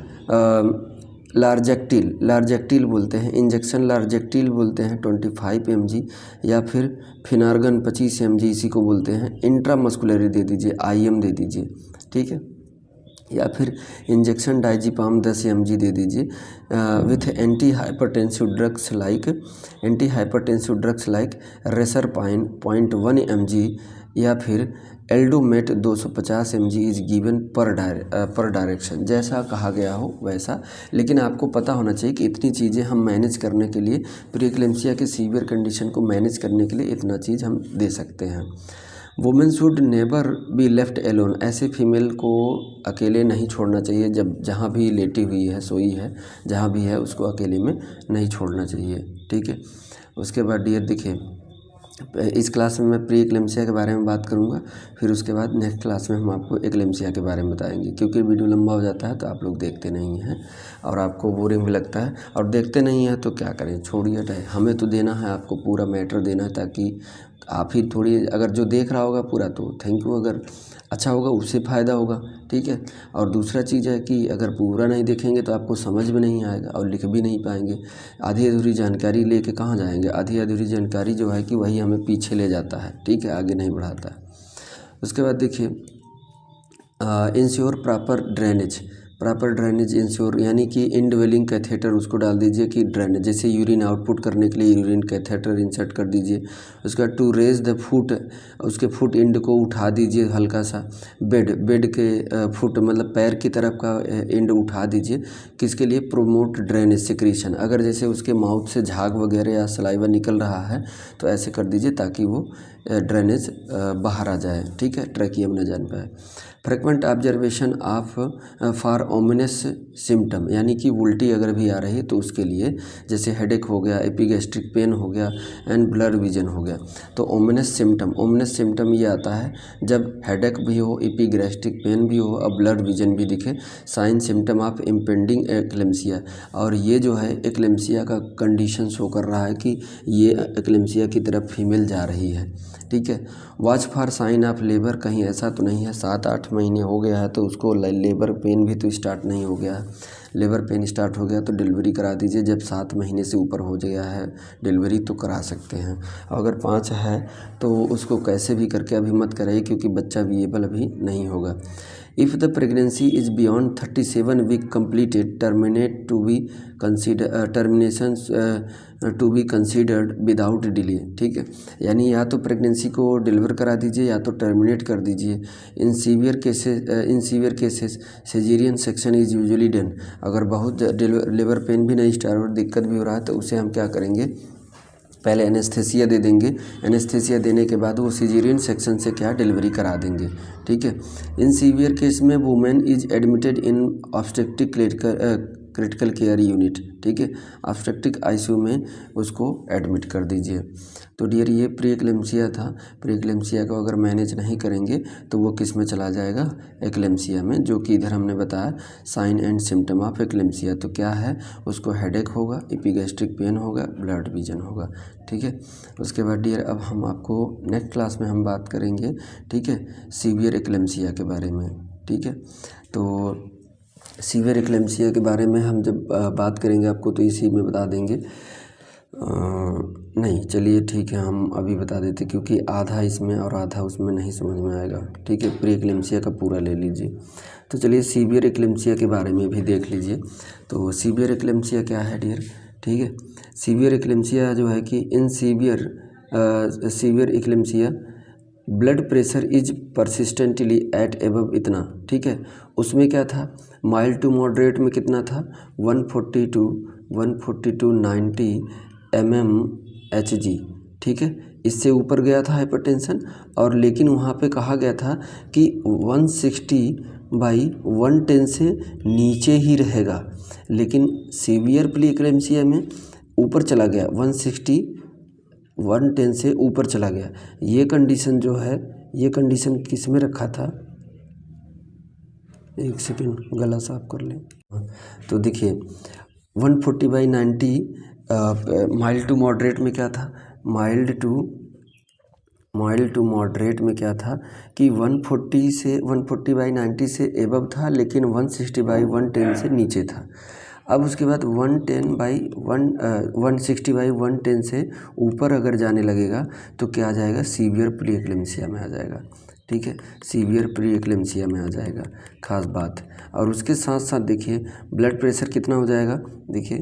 लार्जेक्टिल बोलते हैं, इंजेक्शन लार्जेक्टिल बोलते हैं 25 mg, या फिर फिनार्गन 25 mg, इसी को बोलते हैं। इंट्रामस्कुलरी दे दीजिए, IM दे दीजिए, ठीक है, या फिर इंजेक्शन डायजीपाम 10 mg दे दीजिए with anti hypertensive drugs like reserpine 0.1 mg, या फिर एल्डोमेट 250 mg इज गिवन पर डायरेक्शन, जैसा कहा गया हो वैसा। लेकिन आपको पता होना चाहिए कि इतनी चीज़ें हम मैनेज करने के लिए, प्रीक्लेम्सिया के सीवियर कंडीशन को मैनेज करने के लिए इतना चीज़ हम दे सकते हैं। Women should never be left alone, ऐसे फीमेल को अकेले नहीं छोड़ना चाहिए, जब जहाँ भी लेटी हुई है, सोई है, जहाँ भी है उसको अकेले में नहीं छोड़ना चाहिए, ठीक है। उसके बाद डियर देखिए, इस क्लास में मैं प्री एक्लेम्सिया के बारे में बात करूंगा, फिर उसके बाद नेक्स्ट क्लास में हम आपको एक्लेम्सिया के बारे में बताएंगे, क्योंकि वीडियो लंबा हो जाता है तो आप लोग देखते नहीं हैं और आपको बोरिंग भी लगता है, और देखते नहीं हैं तो क्या करें, छोड़िए हटाए, हमें तो देना है, आपको पूरा मैटर देना है, ताकि आप ही थोड़ी, अगर जो देख रहा होगा पूरा तो थैंक यू, अगर अच्छा होगा उससे फ़ायदा होगा, ठीक है। और दूसरा चीज़ है कि अगर पूरा नहीं देखेंगे तो आपको समझ में नहीं आएगा और लिख भी नहीं पाएंगे। आधी अधूरी जानकारी लेके कहाँ जाएंगे, आधी अधूरी जानकारी जो है कि वही हमें पीछे ले जाता है, ठीक है, आगे नहीं बढ़ाता है। उसके बाद देखिए, इंश्योर प्रॉपर ड्रेनेज इंश्योर, यानी कि इनड्वेलिंग कैथेटर उसको डाल दीजिए कि ड्रेनेज, जैसे यूरिन आउटपुट करने के लिए यूरिन कैथेटर इंसर्ट कर दीजिए। उसके बाद टू रेज द फुट, उसके फुट एंड को उठा दीजिए हल्का सा, बेड के फुट मतलब पैर की तरफ का एंड उठा दीजिए, किसके लिए, प्रोमोट ड्रेनेज सिक्रीशन, अगर जैसे उसके माउथ से झाग वगैरह या सलाइवा निकल रहा है तो ऐसे कर दीजिए ताकि वो ड्रेनेज बाहर आ जाए, ठीक है, ट्रैकियम न जान पाए। Frequent observation of for ominous symptom, यानी कि उल्टी अगर भी आ रही तो उसके लिए, जैसे हेडेक हो गया, एपिगैस्ट्रिक पेन हो गया एंड ब्लर विजन हो गया। तो ओमिनस सिम्टम ये आता है जब हेडेक भी हो, एपिगैस्ट्रिक पेन भी हो और ब्लर विजन भी दिखे, sign symptom of impending eclampsia. और ये जो है एक्लेम्सिया का कंडीशन शो कर रहा है कि ये एक्लेम्सिया की तरफ फीमेल जा रही है, ठीक है। Watch for sign of labour, कहीं ऐसा तो नहीं है 7-8 महीने हो गया है तो उसको लेबर पेन भी तो स्टार्ट नहीं हो गया है। लेबर पेन स्टार्ट हो गया तो डिलीवरी करा दीजिए। जब 7 महीने से ऊपर हो गया है डिलीवरी तो करा सकते हैं। अगर 5 है तो उसको कैसे भी करके अभी मत कराइए, क्योंकि बच्चा विएबल अभी नहीं होगा। If the pregnancy is beyond 37 week completed, termination to be considered without delay, ठीक है। यानी या तो प्रेगनेंसी को डिलीवर करा दीजिए या तो टर्मिनेट कर दीजिए। In severe cases caesarean section is usually done. अगर बहुत लेबर पेन भी नहीं स्टार्ट और दिक्कत भी हो रहा है तो उसे हम क्या करेंगे, पहले एनेस्थेसिया दे देंगे। एनेस्थेसिया देने के बाद वो सिजेरियन सेक्शन से क्या डिलीवरी करा देंगे, ठीक है। इन सीवियर केस में women is admitted in obstetric critical care unit, ठीक है। ऑब्स्टेट्रिक आईसीयू में उसको एडमिट कर दीजिए। तो डियर ये प्री एक्लेम्सिया था। प्री एक्लेम्सिया को अगर मैनेज नहीं करेंगे तो वो किस में चला जाएगा, एक्लेम्सिया में, जो कि इधर हमने बताया sign and symptom of eclampsia. तो क्या है, उसको हेडेक होगा, एपिगैस्ट्रिक पेन होगा, ब्लड विजन होगा, ठीक है। उसके बाद डियर अब हम आपको नेक्स्ट क्लास में हम बात करेंगे, ठीक है, सीवियर एक्लेम्सिया के बारे में, ठीक है। तो सीवियर एक्लेम्सिया के बारे में हम जब बात करेंगे आपको तो इसी में बता देंगे। नहीं चलिए ठीक है, हम अभी बता देते क्योंकि आधा इसमें और आधा उसमें नहीं समझ में आएगा, ठीक है। प्री एक्लेम्सिया का पूरा ले लीजिए। तो चलिए सीवियर एक्लेम्सिया के बारे में भी देख लीजिए। तो सीवियर एक्लेम्सिया क्या है डियर, ठीक है। सीवियर एक्लेम्सिया जो है कि in severe eclampsia blood pressure is persistently at above इतना, ठीक है। उसमें क्या था, माइल्ड टू मॉडरेट में कितना था 140 to 90 mmHg, ठीक है। इससे ऊपर गया था हाइपरटेंशन, और लेकिन वहाँ पे कहा गया था कि 160/110 से नीचे ही रहेगा। लेकिन सीवियर प्री एक्लेम्सिया में ऊपर चला गया, 160/110 से ऊपर चला गया। ये कंडीशन जो है, ये कंडीशन किस में रखा था, एक सेकेंड गला साफ कर लें। तो देखिए 140/90 माइल्ड टू मॉडरेट में क्या था, माइल्ड टू मॉडरेट में क्या था कि 140/90 से एबव था, लेकिन 160/110 से नीचे था। अब उसके बाद 160/110 से ऊपर अगर जाने लगेगा तो क्या आ जाएगा, सीवियर प्री एक्लेम्सिया में आ जाएगा, ठीक है। सीवियर प्री एक्लेम्सिया में आ जाएगा, खास बात। और उसके साथ साथ देखिए ब्लड प्रेशर कितना हो जाएगा, देखिए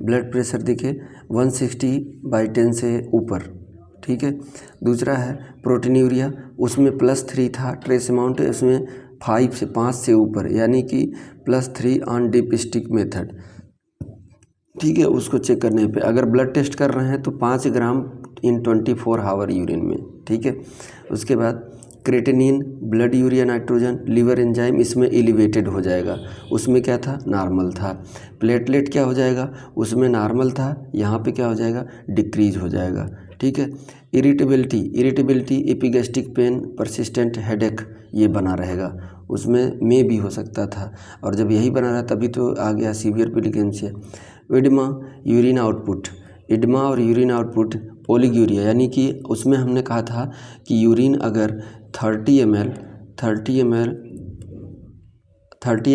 ब्लड प्रेशर देखिए 160/10 से ऊपर, ठीक है। दूसरा है प्रोटीनूरिया, उसमें +3 था, ट्रेस अमाउंट उसमें 5 से ऊपर, यानी कि +3 ऑन डिपिस्टिक मेथड, ठीक है। उसको चेक करने पे अगर ब्लड टेस्ट कर रहे हैं तो 5 ग्राम इन 24 आवर यूरिन में, ठीक है। उसके बाद creatinine, blood urea nitrogen, liver enzyme इसमें एलिवेटेड हो जाएगा, उसमें क्या था, नॉर्मल था। प्लेटलेट क्या हो जाएगा, उसमें नॉर्मल था, यहाँ पे क्या हो जाएगा, डिक्रीज हो जाएगा, ठीक है। Irritability, epigastric pain, persistent headache ये बना रहेगा, उसमें में भी हो सकता था। और जब यही बना रहा तभी तो आ गया सीवियर प्री एक्लेम्सिया। एडिमा और यूरिन आउटपुट ओलिगोयूरिया, यानी कि उसमें हमने कहा था कि यूरिन अगर 30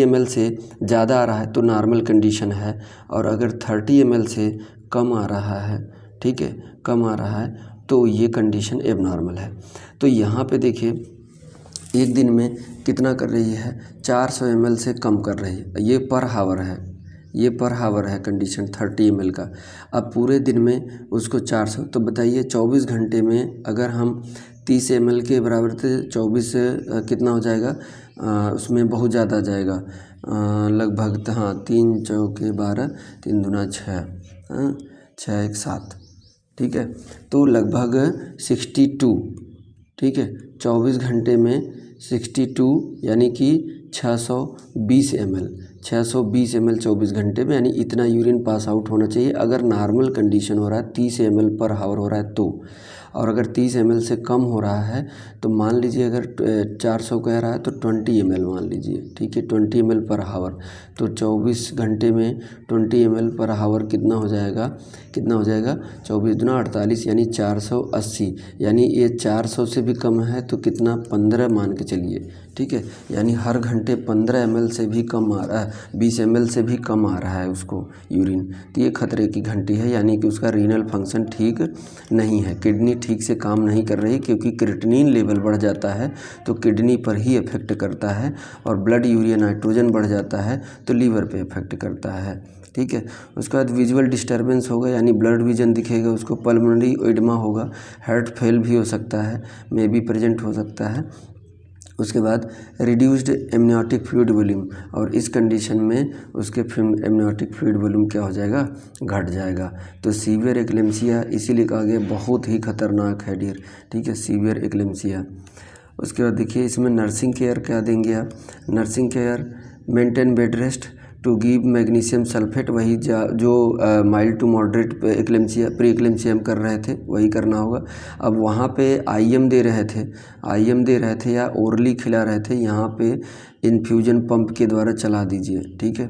ml से ज़्यादा आ रहा है तो नॉर्मल कंडीशन है, और अगर 30 ml से कम आ रहा है, ठीक है, कम आ रहा है तो ये कंडीशन एबनॉर्मल है। तो यहाँ पे देखिए एक दिन में कितना कर रही है, 400 ml से कम कर रही है, ये पर हावर है कंडीशन 30 ml का। अब पूरे दिन में उसको 400, तो बताइए 24 घंटे में अगर हम 30 ml के बराबर थे, 24 कितना हो जाएगा, उसमें बहुत ज़्यादा जाएगा, लगभग हाँ 3 चौके 12, 3 दूना 6, 6 1 7, ठीक है। तो लगभग 62, ठीक है, 24 घंटे में 62 यानी कि 620 ml 620 ml 24 घंटे में, यानी इतना यूरिन पास आउट होना चाहिए। अगर नॉर्मल कंडीशन हो रहा है 30 ml पर हावर हो रहा है तो, और अगर 30 ml से कम हो रहा है तो मान लीजिए अगर 400 कह रहा है तो 20 ml मान लीजिए, ठीक है, 20 ml पर हावर। तो 24 घंटे में 20 ml पर हावर कितना हो जाएगा, 24 दूना 48 यानी 480, यानी ये 400 से भी कम है तो कितना 15 मान के चलिए, ठीक है, यानी हर घंटे 15 ml से भी कम आ रहा है, 20 ml से भी कम आ रहा है उसको यूरिन, तो ये खतरे की घंटी है, यानी कि उसका रीनल फंक्शन ठीक नहीं है, किडनी ठीक से काम नहीं कर रही, क्योंकि क्रिएटिनिन लेवल बढ़ जाता है तो किडनी पर ही इफेक्ट करता है, और ब्लड यूरिया नाइट्रोजन बढ़ जाता है तो लीवर पे इफेक्ट करता है, ठीक है। उसके बाद विजुअल डिस्टर्बेंस होगा, यानी ब्लड विजन दिखेगा उसको, पल्मोनरी एडिमा होगा, हार्ट फेल भी हो सकता है, मे भी प्रेजेंट हो सकता है। उसके बाद रिड्यूस्ड एमनियोटिक फ्लूइड वॉल्यूम, और इस कंडीशन में उसके एमनियोटिक फ्लूइड वॉल्यूम क्या हो जाएगा, घट जाएगा। तो सीवियर एक्लेम्सिया इसीलिए कहा गया बहुत ही खतरनाक है डियर, ठीक है, सीवियर एक्लेम्सिया। उसके बाद देखिए इसमें नर्सिंग केयर क्या देंगे आप, nursing care maintain bed rest to give magnesium sulphate, वही जो mild to moderate eclampsia pre eclampsia कर रहे थे वही करना होगा। अब वहाँ पे आईएम दे रहे थे या ओरली खिला रहे थे, यहाँ पे इन्फ्यूजन पंप के द्वारा चला दीजिए, ठीक है,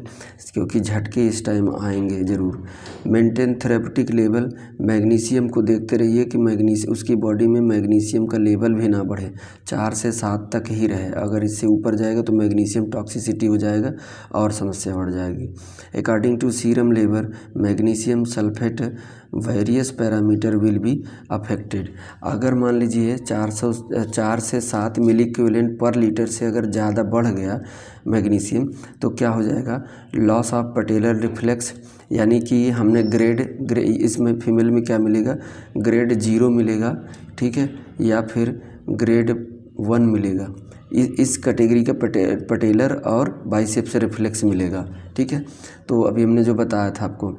क्योंकि झटके इस टाइम आएंगे ज़रूर। मेंटेन थेरेपेटिक लेवल, मैग्नीशियम को देखते रहिए कि उसकी बॉडी में मैग्नीशियम का लेवल भी ना बढ़े, 4 से 7 तक ही रहे, अगर इससे ऊपर जाएगा तो मैग्नीशियम टॉक्सिसिटी हो जाएगा और समस्या बढ़ जाएगी। According to serum level magnesium sulphate various parameter will be affected. अगर मान लीजिए 4 से 7 मिली इक्विवेलेंट पर लीटर से अगर ज़्यादा बढ़ गया मैग्नीशियम तो क्या हो जाएगा, लॉस ऑफ पटेलर रिफ्लेक्स, यानी कि हमने ग्रेड इसमें फीमेल में क्या मिलेगा, ग्रेड 0 मिलेगा, ठीक है, या फिर ग्रेड 1 मिलेगा, इस कैटेगरी का पटेलर और बाइसेप्स रिफ्लेक्स मिलेगा, ठीक है। तो अभी हमने जो बताया था आपको,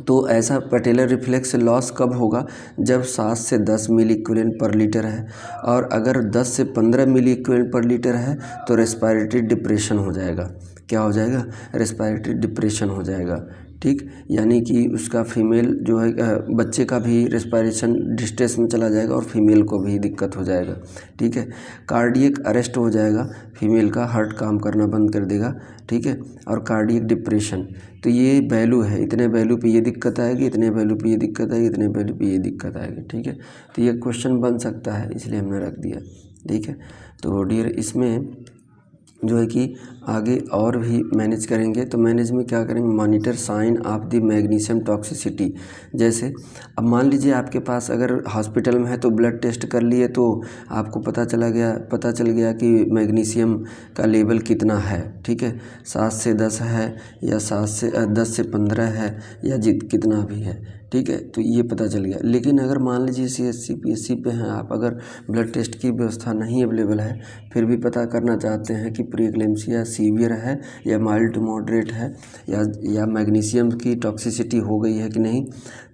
तो ऐसा पटेलर रिफ्लेक्स लॉस कब होगा, जब 7 से 10 मिली इक्विवेलेंट पर लीटर है, और अगर 10 से 15 मिली इक्विवेलेंट पर लीटर है तो रेस्पिरेटरी डिप्रेशन हो जाएगा, क्या हो जाएगा, रेस्पिरेटरी डिप्रेशन हो जाएगा, ठीक, यानी कि उसका फीमेल जो है बच्चे का भी रेस्पिरेशन डिस्ट्रेस में चला जाएगा और फीमेल को भी दिक्कत हो जाएगा, ठीक है। कार्डियक अरेस्ट हो जाएगा, फीमेल का हार्ट काम करना बंद कर देगा, ठीक है, और कार्डियक डिप्रेशन, तो ये वैल्यू है, इतने वैल्यू पे ये दिक्कत आएगी, इतने वैल्यू पे ये दिक्कत आएगी, इतने वैल्यू पे ये दिक्कत आएगी, ठीक है। तो ये क्वेश्चन बन सकता है इसलिए हमने रख दिया, ठीक है। तो डियर इसमें जो है कि आगे और भी मैनेज करेंगे, तो मैनेज में क्या करेंगे, monitor sign of the magnesium toxicity. जैसे अब मान लीजिए आपके पास अगर हॉस्पिटल में है तो ब्लड टेस्ट कर लिए तो आपको पता चल गया कि मैग्नीशियम का लेवल कितना है, ठीक है, 7 से 10 है या 10 से 15 है या कितना भी है, ठीक है, तो ये पता चल गया। लेकिन अगर मान लीजिए CSC PSC पे हैं आप, अगर ब्लड टेस्ट की व्यवस्था नहीं अवेलेबल है, फिर भी पता करना चाहते हैं कि प्री एक्लेम्सिया सीवियर है या माइल्ड टू मॉडरेट है या मैग्नीशियम की टॉक्सिसिटी हो गई है कि नहीं,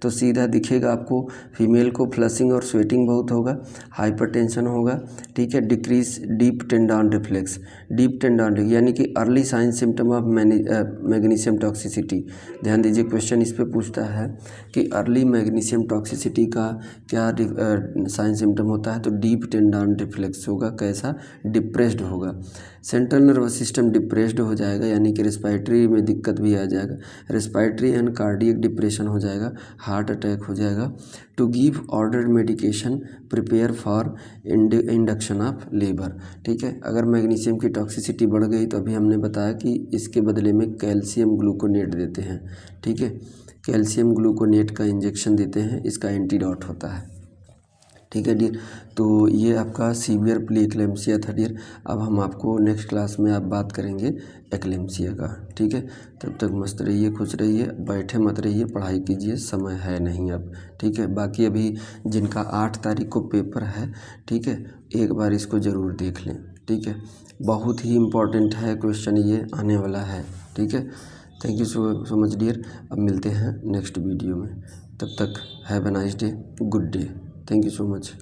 तो सीधा दिखेगा आपको, फीमेल को फ्लशिंग और स्वेटिंग बहुत होगा, हाइपरटेंशन होगा, ठीक है, डिक्रीज डीप टेंडन रिफ्लेक्स, यानी कि early sign symptom of magnesium toxicity. ध्यान दीजिए क्वेश्चन इस पे पूछता है कि अर्ली मैग्नीशियम टॉक्सिसिटी का क्या साइन सिम्टम होता है, तो डीप टेंडन रिफ्लेक्स होगा, कैसा, डिप्रेस्ड होगा, सेंट्रल नर्वस सिस्टम डिप्रेस्ड हो जाएगा, यानी कि रेस्पिरेटरी में दिक्कत भी आ जाएगा, रेस्पिरेटरी एंड कार्डियक डिप्रेशन हो जाएगा, हार्ट अटैक हो जाएगा। To give ordered medication prepare for induction of labour, ठीक है। अगर मैग्नीशियम की टॉक्सिसिटी बढ़ गई तो अभी हमने बताया कि इसके बदले में कैल्शियम ग्लूकोनेट देते हैं, ठीक है, कैल्शियम ग्लूकोनेट का इंजेक्शन देते हैं, इसका एंटीडोट होता है, ठीक है डियर। तो ये आपका सीवियर प्री एक्लेम्सिया था डियर। अब हम आपको नेक्स्ट क्लास में आप बात करेंगे एक्लेम्सिया का, ठीक है। तब तक मस्त रहिए, खुश रहिए, बैठे मत रहिए, पढ़ाई कीजिए, समय है नहीं अब, ठीक है। बाकी अभी जिनका 8 तारीख को पेपर है, ठीक है, एक बार इसको ज़रूर देख लें, ठीक है, बहुत ही इम्पोर्टेंट है क्वेश्चन, ये आने वाला है, ठीक है। Thank you so much dear. अब मिलते हैं नेक्स्ट वीडियो में, तब तक have a nice day, good day. Thank you so much.